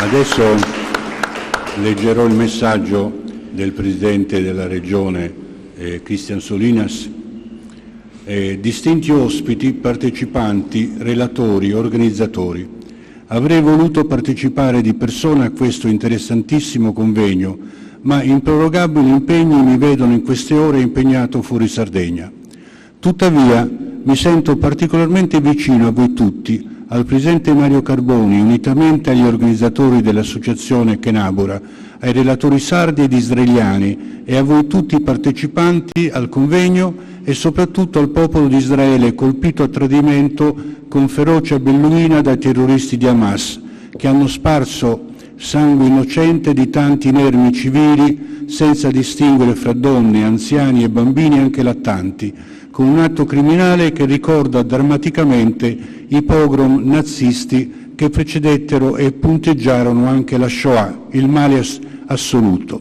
Adesso leggerò il messaggio del Presidente della Regione, Christian Solinas. Distinti ospiti, partecipanti, relatori, organizzatori. Avrei voluto partecipare di persona a questo interessantissimo convegno, ma improrogabili impegni mi vedono in queste ore impegnato fuori Sardegna. Tuttavia, mi sento particolarmente vicino a voi tutti, al Presidente Mario Carboni, unitamente agli organizzatori dell'Associazione Kenabura, ai relatori sardi ed israeliani e a voi tutti partecipanti al convegno e soprattutto al popolo di Israele colpito a tradimento con ferocia belluina dai terroristi di Hamas, che hanno sparso sangue innocente di tanti inermi civili senza distinguere fra donne, anziani e bambini anche lattanti, con un atto criminale che ricorda drammaticamente i pogrom nazisti che precedettero e punteggiarono anche la Shoah, il male assoluto.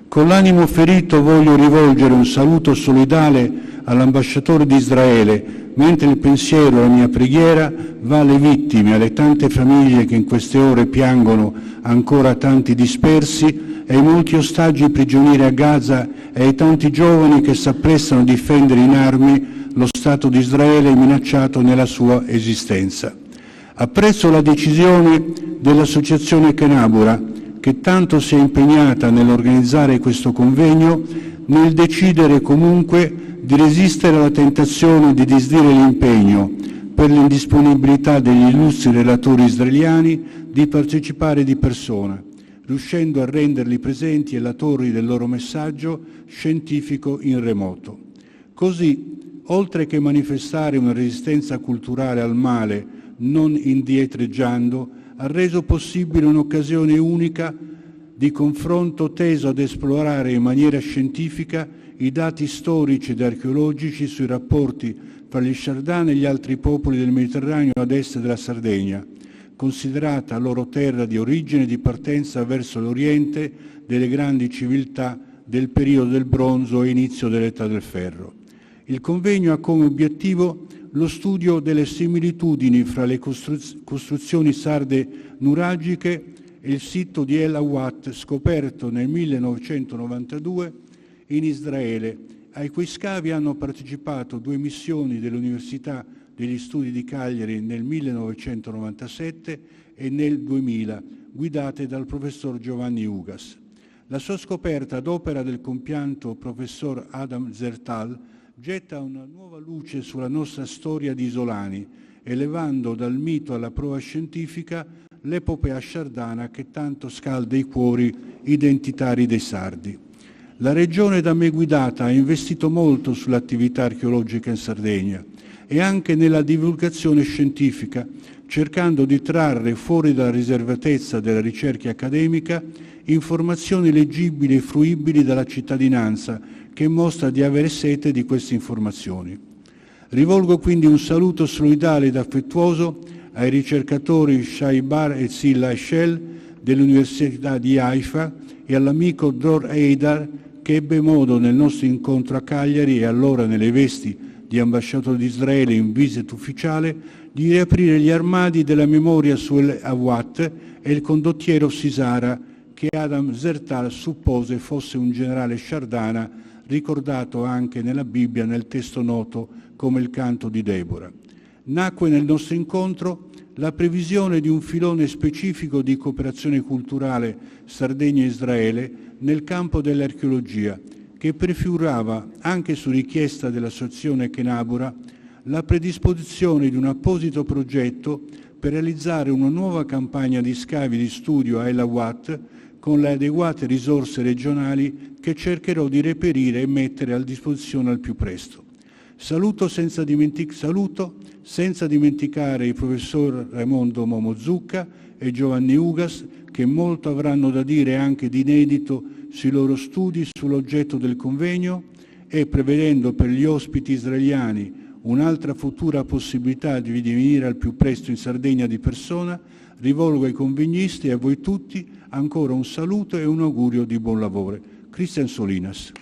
Con l'animo ferito voglio rivolgere un saluto solidale all'ambasciatore di Israele, mentre il pensiero e la mia preghiera va alle vittime, alle tante famiglie che in queste ore piangono ancora tanti dispersi, e ai molti ostaggi prigionieri a Gaza e ai tanti giovani che si apprestano a difendere in armi lo Stato di Israele minacciato nella sua esistenza. Apprezzo la decisione dell'Associazione Kenabura, che tanto si è impegnata nell'organizzare questo convegno, nel decidere comunque di resistere alla tentazione di disdire l'impegno per l'indisponibilità degli illustri relatori israeliani di partecipare di persona, riuscendo a renderli presenti e latori del loro messaggio scientifico in remoto. Così, oltre che manifestare una resistenza culturale al male non indietreggiando, ha reso possibile un'occasione unica di confronto teso ad esplorare in maniera scientifica i dati storici ed archeologici sui rapporti fra gli Sciardani e gli altri popoli del Mediterraneo ad est della Sardegna, considerata loro terra di origine e di partenza verso l'Oriente delle grandi civiltà del periodo del Bronzo e inizio dell'Età del Ferro. Il convegno ha come obiettivo lo studio delle similitudini fra le costruzioni sarde nuragiche e il sito di El Awat, scoperto nel 1992 in Israele, ai cui scavi hanno partecipato 2 missioni dell'Università degli Studi di Cagliari nel 1997 e nel 2000, guidate dal professor Giovanni Ugas. La sua scoperta ad opera del compianto professor Adam Zertal getta una nuova luce sulla nostra storia di isolani, elevando dal mito alla prova scientifica l'epopea sciardana che tanto scalda i cuori identitari dei sardi. La regione da me guidata ha investito molto sull'attività archeologica in Sardegna e anche nella divulgazione scientifica, cercando di trarre fuori dalla riservatezza della ricerca accademica informazioni leggibili e fruibili dalla cittadinanza che mostra di avere sete di queste informazioni. Rivolgo quindi un saluto solidale ed affettuoso ai ricercatori Shaibar e Silla Eshel dell'Università di Haifa e all'amico Dror Eidar, che ebbe modo nel nostro incontro a Cagliari e allora nelle vesti di ambasciatore di Israele in visita ufficiale, di riaprire gli armadi della memoria su El Awat e il condottiero Sisara, che Adam Zertal suppose fosse un generale sciardana, ricordato anche nella Bibbia nel testo noto come il Canto di Deborah. Nacque nel nostro incontro la previsione di un filone specifico di cooperazione culturale Sardegna-Israele nel campo dell'archeologia, che prefigurava, anche su richiesta dell'Associazione Kenabura, la predisposizione di un apposito progetto per realizzare una nuova campagna di scavi di studio a El Awat con le adeguate risorse regionali che cercherò di reperire e mettere a disposizione al più presto. Saluto senza dimenticare il professor Raimondo Momozucca e Giovanni Ugas, che molto avranno da dire anche di inedito sui loro studi sull'oggetto del convegno e, prevedendo per gli ospiti israeliani un'altra futura possibilità di venire al più presto in Sardegna di persona, rivolgo ai convegnisti e a voi tutti ancora un saluto e un augurio di buon lavoro. Christian Solinas.